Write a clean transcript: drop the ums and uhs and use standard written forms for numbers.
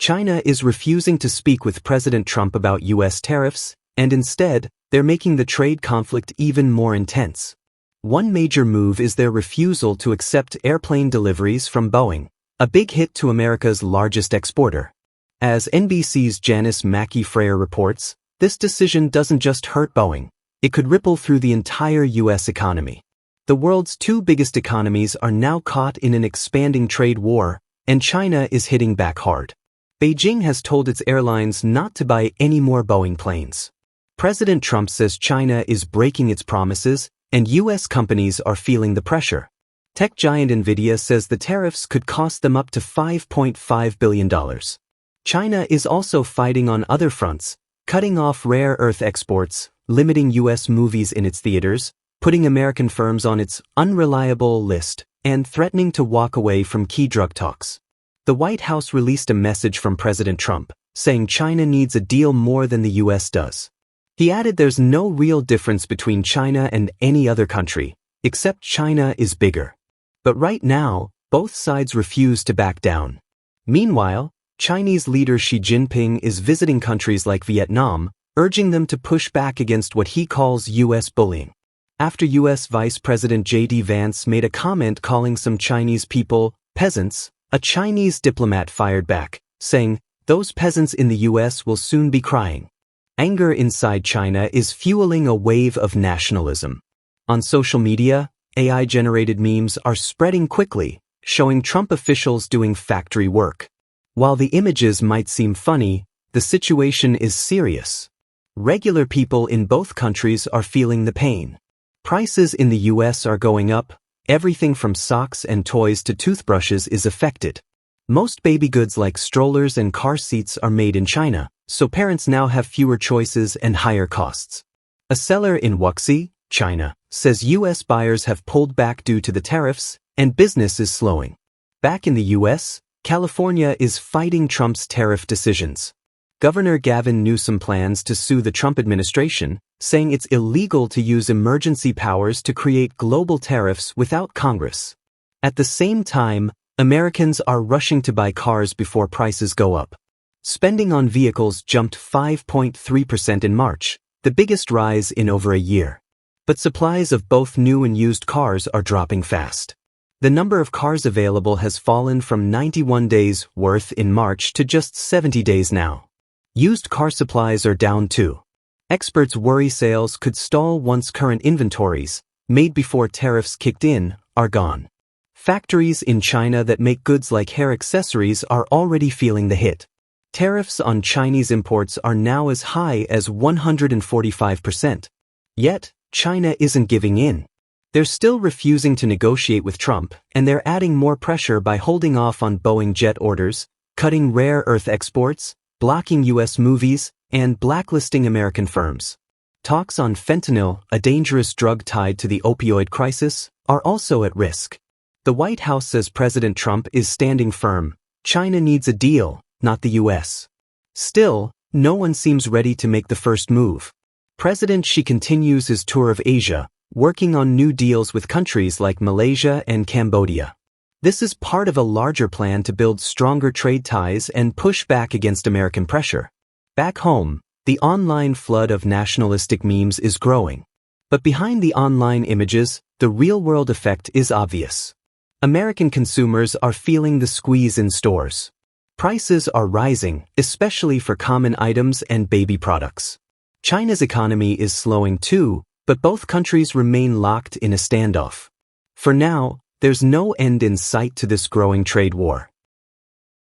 China is refusing to speak with President Trump about U.S. tariffs, and instead, they're making the trade conflict even more intense. One major move is their refusal to accept airplane deliveries from Boeing, a big hit to America's largest exporter. As NBC's Janice Mackey-Frayer reports, this decision doesn't just hurt Boeing, it could ripple through the entire U.S. economy. The world's two biggest economies are now caught in an expanding trade war, and China is hitting back hard. Beijing has told its airlines not to buy any more Boeing planes. President Trump says China is breaking its promises, and U.S. companies are feeling the pressure. Tech giant Nvidia says the tariffs could cost them up to $5.5 billion. China is also fighting on other fronts, cutting off rare earth exports, limiting U.S. movies in its theaters, putting American firms on its unreliable list, and threatening to walk away from key drug talks. The White House released a message from President Trump, saying China needs a deal more than the U.S. does. He added there's no real difference between China and any other country, except China is bigger. But right now, both sides refuse to back down. Meanwhile, Chinese leader Xi Jinping is visiting countries like Vietnam, urging them to push back against what he calls U.S. bullying. After U.S. Vice President J.D. Vance made a comment calling some Chinese people peasants, a Chinese diplomat fired back, saying, "Those peasants in the U.S. will soon be crying." Anger inside China is fueling a wave of nationalism. On social media, AI-generated memes are spreading quickly, showing Trump officials doing factory work. While the images might seem funny, the situation is serious. Regular people in both countries are feeling the pain. Prices in the U.S. are going up. Everything from socks and toys to toothbrushes is affected. Most baby goods like strollers and car seats are made in China, so parents now have fewer choices and higher costs. A seller in Wuxi, China, says U.S. buyers have pulled back due to the tariffs, and business is slowing. Back in the U.S., California is fighting Trump's tariff decisions. Governor Gavin Newsom plans to sue the Trump administration, saying it's illegal to use emergency powers to create global tariffs without Congress. At the same time, Americans are rushing to buy cars before prices go up. Spending on vehicles jumped 5.3% in March, the biggest rise in over a year. But supplies of both new and used cars are dropping fast. The number of cars available has fallen from 91 days worth in March to just 70 days now. Used car supplies are down too. Experts worry sales could stall once current inventories, made before tariffs kicked in, are gone. Factories in China that make goods like hair accessories are already feeling the hit. Tariffs on Chinese imports are now as high as 145%. Yet, China isn't giving in. They're still refusing to negotiate with Trump, and they're adding more pressure by holding off on Boeing jet orders, cutting rare earth exports, blocking U.S. movies, and blacklisting American firms. Talks on fentanyl, a dangerous drug tied to the opioid crisis, are also at risk. The White House says President Trump is standing firm. China needs a deal, not the U.S. Still, no one seems ready to make the first move. President Xi continues his tour of Asia, working on new deals with countries like Malaysia and Cambodia. This is part of a larger plan to build stronger trade ties and push back against American pressure. Back home, the online flood of nationalistic memes is growing. But behind the online images, the real-world effect is obvious. American consumers are feeling the squeeze in stores. Prices are rising, especially for common items and baby products. China's economy is slowing too, but both countries remain locked in a standoff. For now, there's no end in sight to this growing trade war.